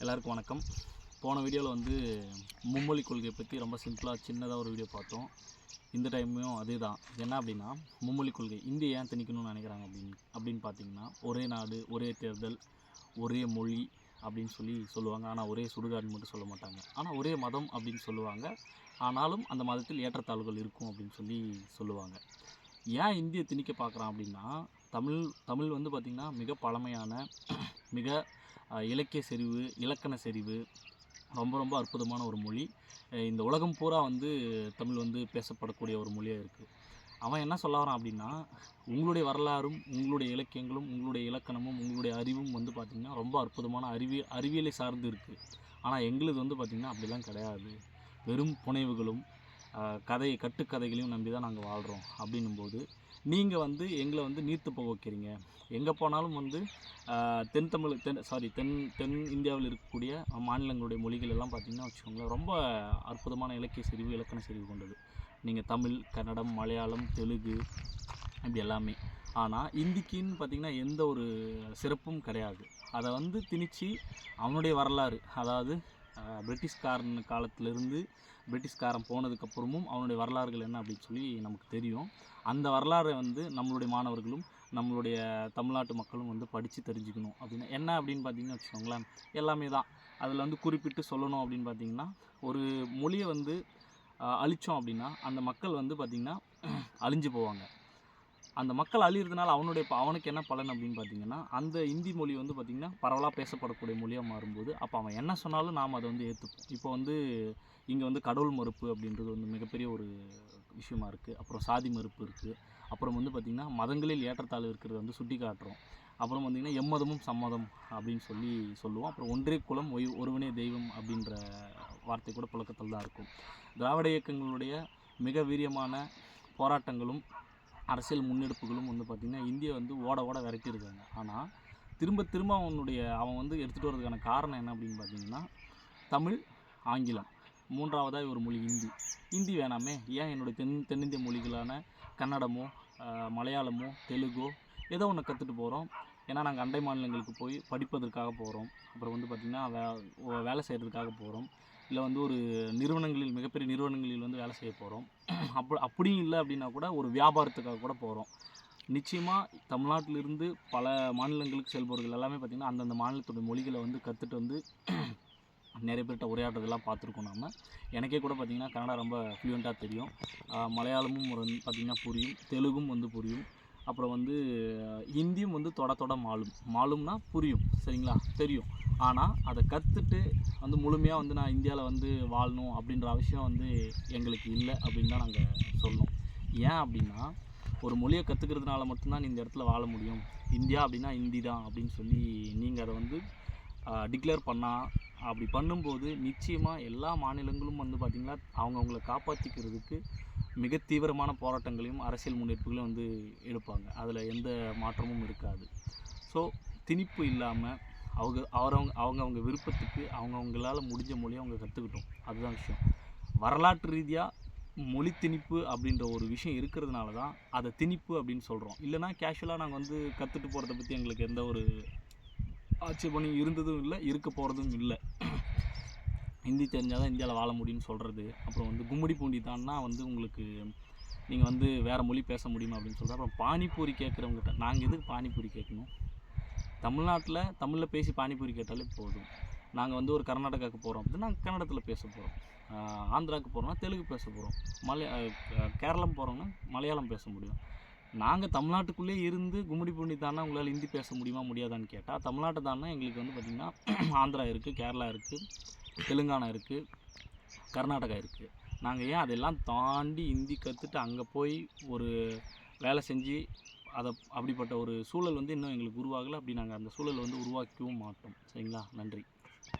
எல்லாருக்கும் வணக்கம். போன வீடியோவில் வந்து மும்மொழி கொள்கையை பற்றி ரொம்ப சிம்பிளாக சின்னதாக ஒரு வீடியோ பார்த்தோம். இந்த டைமையும் அதே தான். என்ன அப்படின்னா, மும்மொழி கொள்கை இந்திய ஏன் திணிக்கணும்னு நினைக்கிறாங்க அப்படின்னு பார்த்தீங்கன்னா, ஒரே நாடு, ஒரே தேர்தல், ஒரே மொழி அப்படின்னு சொல்லுவாங்க. ஆனால் ஒரே சுடுகாடுன்னு மட்டும் சொல்ல மாட்டாங்க. ஆனால் ஒரே மதம் அப்படின்னு சொல்லுவாங்க. ஆனாலும் அந்த மதத்தில் ஏற்றத்தாழ்வுகள் இருக்கும் அப்படின்னு சொல்லுவாங்க. ஏன் இந்திய திணிக்க பார்க்குறான் அப்படின்னா, தமிழ் வந்து பார்த்திங்கன்னா மிக பழமையான, மிக இலக்கிய செறிவு, இலக்கண செறிவு, ரொம்ப ரொம்ப அற்புதமான ஒரு மொழி. இந்த உலகம் பூரா வந்து தமிழ் வந்து பேசப்படக்கூடிய ஒரு மொழியாக இருக்குது. அவன் என்ன சொல்ல வரான் அப்படின்னா, உங்களுடைய வரலாறும், உங்களுடைய இலக்கியங்களும், உங்களுடைய இலக்கணமும், உங்களுடைய அறிவும் வந்து பார்த்திங்கன்னா ரொம்ப அற்புதமான அறிவியலை சார்ந்து இருக்குது. ஆனால் எங்களுது வந்து பார்த்திங்கன்னா அப்படிலாம் கிடையாது. வெறும் புனைவுகளும் கட்டுக்கதைகளையும் நம்பி தான் நாங்கள் வாழ்கிறோம். அப்படின்னும்போது நீங்கள் வந்து எங்களை வந்து நீர்த்து போக வைக்கிறீங்க. எங்கே போனாலும் வந்து தென் இந்தியாவில் இருக்கக்கூடிய மாநிலங்களுடைய மொழிகள் எல்லாம் பார்த்திங்கன்னா வச்சுக்கோங்களேன், ரொம்ப அற்புதமான இலக்கிய செறிவு, இலக்கண செறிவு கொண்டது. நீங்கள் தமிழ், கன்னடம், மலையாளம், தெலுங்கு இப்படி எல்லாமே. ஆனால் இந்திக்குன்னு பார்த்திங்கன்னா எந்த ஒரு சிறப்பும் கிடையாது. அதை வந்து திணிச்சு அவனுடைய வரலாறு, அதாவது பிரிட்டிஷ்காரன் காலத்திலிருந்து பிரிட்டிஷ்காரன் போனதுக்கப்புறமும் அவனுடைய வரலாறுகள் என்ன அப்படின்னு நமக்கு தெரியும். அந்த வரலாறை வந்து நம்மளுடைய மாணவர்களும் நம்மளுடைய தமிழ்நாட்டு மக்களும் வந்து படித்து தெரிஞ்சுக்கணும். அப்படின்னா என்ன அப்படின்னு பார்த்தீங்கன்னு வச்சுக்கோங்களேன், எல்லாமே தான். அதில் வந்து குறிப்பிட்டு சொல்லணும் அப்படின்னு பார்த்திங்கன்னா, ஒரு மொழியை வந்து அழித்தோம் அப்படின்னா அந்த மக்கள் வந்து பார்த்திங்கன்னா அழிஞ்சு போவாங்க. அந்த மக்கள் அழியிறதுனால அவனுக்கு என்ன பலன் அப்படின்னு பார்த்தீங்கன்னா, அந்த இந்தி மொழி வந்து பார்த்திங்கன்னா பரவலாக பேசப்படக்கூடிய மொழியாக மாறும்போது, அப்போ அவன் என்ன சொன்னாலும் நாம் அதை வந்து ஏற்றுப்போம். இப்போ வந்து இங்கே வந்து கடவுள் மறுப்பு அப்படின்றது வந்து மிகப்பெரிய ஒரு விஷயமா இருக்குது. அப்புறம் சாதி மறுப்பு இருக்குது. அப்புறம் வந்து பார்த்திங்கன்னா மதங்களில் ஏற்றத்தாழ்வு இருக்கிறத வந்து சுட்டி காட்டுறோம். அப்புறம் பார்த்திங்கன்னா எம்மதமும் சம்மதம் அப்படின்னு சொல்லுவோம். அப்புறம் ஒன்றே குலம் ஒருவனே தெய்வம் அப்படின்ற வார்த்தை கூட புழக்கத்தில் தான் இருக்கும். திராவிட இயக்கங்களுடைய மிக வீரியமான போராட்டங்களும் அரசியல் முன்னெடுப்புகளும் வந்து பார்த்திங்கன்னா இந்தியா வந்து ஓட விரட்டியிருக்காங்க. ஆனால் திரும்ப அவன் வந்து எடுத்துகிட்டு வரதுக்கான காரணம் என்ன அப்படின்னு பார்த்திங்கன்னா, தமிழ், ஆங்கிலம், மூன்றாவதாக ஒரு மொழி ஹிந்தி வேணாமே, ஏன் என்னுடைய தென்னிந்திய மொழிகளான கன்னடமோ, மலையாளமோ, தெலுங்கோ ஏதோ ஒன்று கற்றுட்டு போகிறோம். ஏன்னா நாங்கள் அண்டை மாநிலங்களுக்கு போய் படிப்பதற்காக போகிறோம். அப்புறம் வந்து பார்த்திங்கன்னா வேலை செய்கிறதுக்காக போகிறோம். இல்லை வந்து ஒரு மிகப்பெரிய நிறுவனங்களில் வந்து வேலை செய்ய போகிறோம். அப்படியும் இல்லை அப்படின்னா கூட ஒரு வியாபாரத்துக்காக கூட போகிறோம். நிச்சயமாக தமிழ்நாட்டிலிருந்து பல மாநிலங்களுக்கு செல்பவர்கள் எல்லாமே பார்த்திங்கன்னா அந்தந்த மாநிலத்தோட மொழிகளை வந்து கற்றுட்டு வந்து நிறைய பேர்கிட்ட உரையாடுறதெல்லாம் பார்த்துருக்கோம் நாம். எனக்கே கூட பார்த்திங்கன்னா கன்னடா ரொம்ப ஃப்ளூயண்ட்டாக தெரியும். மலையாளமும் பார்த்திங்கன்னா புரியும், தெலுங்கும் வந்து புரியும். அப்புறம் வந்து ஹிந்தியும் வந்து தொட மாலும்னா புரியும், சரிங்களா, தெரியும். ஆனால் அதை கற்றுட்டு வந்து முழுமையாக வந்து நான் இந்தியாவில் வந்து வாழணும் அப்படின்ற அவசியம் வந்து எங்களுக்கு இல்லை அப்படின்னு தான் நாங்கள் சொன்னோம். ஏன் அப்படின்னா, ஒரு மொழியை கற்றுக்கிறதுனால மட்டும்தான் இந்த இடத்துல வாழ முடியும். இந்தியா அப்படின்னா ஹிந்தி தான் அப்படின்னு நீங்கள் அதை வந்து டிக்ளேர் அப்படி பண்ணும்போது நிச்சயமாக எல்லா மாநிலங்களும் வந்து பார்த்திங்கன்னா அவங்கள காப்பாற்றிக்கிறதுக்கு மிக தீவிரமான போராட்டங்களையும் அரசியல் முன்னெடுப்புகளையும் வந்து எடுப்பாங்க. அதில் எந்த மாற்றமும் இருக்காது. ஸோ திணிப்பு இல்லாமல் அவங்க விருப்பத்துக்கு அவங்களால முடிஞ்ச மொழியை அவங்க கற்றுக்கிட்டோம். அதுதான் விஷயம். வரலாற்று ரீதியாக மொழி திணிப்பு அப்படின்ற ஒரு விஷயம் இருக்கிறதுனால தான் அதை திணிப்பு அப்படின்னு சொல்கிறோம். இல்லைனா கேஷுவலாக நாங்கள் வந்து கற்றுட்டு போகிறத பற்றி எங்களுக்கு எந்த ஒரு ஆட்சேபனையும் இருந்ததும் இல்லை, இருக்க போகிறதும் இல்லை. ஹிந்தி தெரிஞ்சால் தான் இந்தியாவில் வாழ முடியும்னு சொல்கிறது. அப்புறம் வந்து கும்மிடி பூண்டி தான்னா வந்து உங்களுக்கு நீங்கள் வந்து வேறு மொழி பேச முடியுமா அப்படின்னு சொல்கிறேன். அப்புறம் பானிபூரி கேட்குறவங்ககிட்ட நாங்கள் எதுக்கு பானிபூரி கேட்கணும்? தமிழில் பேசி பானிபூரி கேட்டாலே போதும். நாங்கள் வந்து ஒரு கர்நாடகாவுக்கு போகிறோம் அப்படின்னா நாங்கள் கன்னடத்தில் பேச போகிறோம். ஆந்திராவுக்கு போகிறோம்னா தெலுங்கு பேச போகிறோம். கேரளம் போகிறோம்னா மலையாளம் பேச முடியும். நாங்கள் தமிழ்நாட்டுக்குள்ளே இருந்து கும்மிடி பூண்டி தானே உங்களால் ஹிந்தி பேச முடியுமா முடியாதான்னு கேட்டால், தமிழ்நாட்டை தானே எங்களுக்கு வந்து பார்த்திங்கன்னா ஆந்திரா இருக்குது, கேரளா இருக்குது, தெலுங்கானா இருக்குது, கர்நாடகா இருக்குது. நாங்கள் ஏன் அதெல்லாம் தாண்டி ஹிந்தி கற்றுட்டு அங்கே போய் ஒரு வேலை செஞ்சு அப்படிப்பட்ட ஒரு சூழல் வந்து இன்னும் எங்களுக்கு உருவாகலை. அப்படி நாங்கள் அந்த சூழல் வந்து உருவாக்கவும் மாட்டோம். சரிங்களா? நன்றி.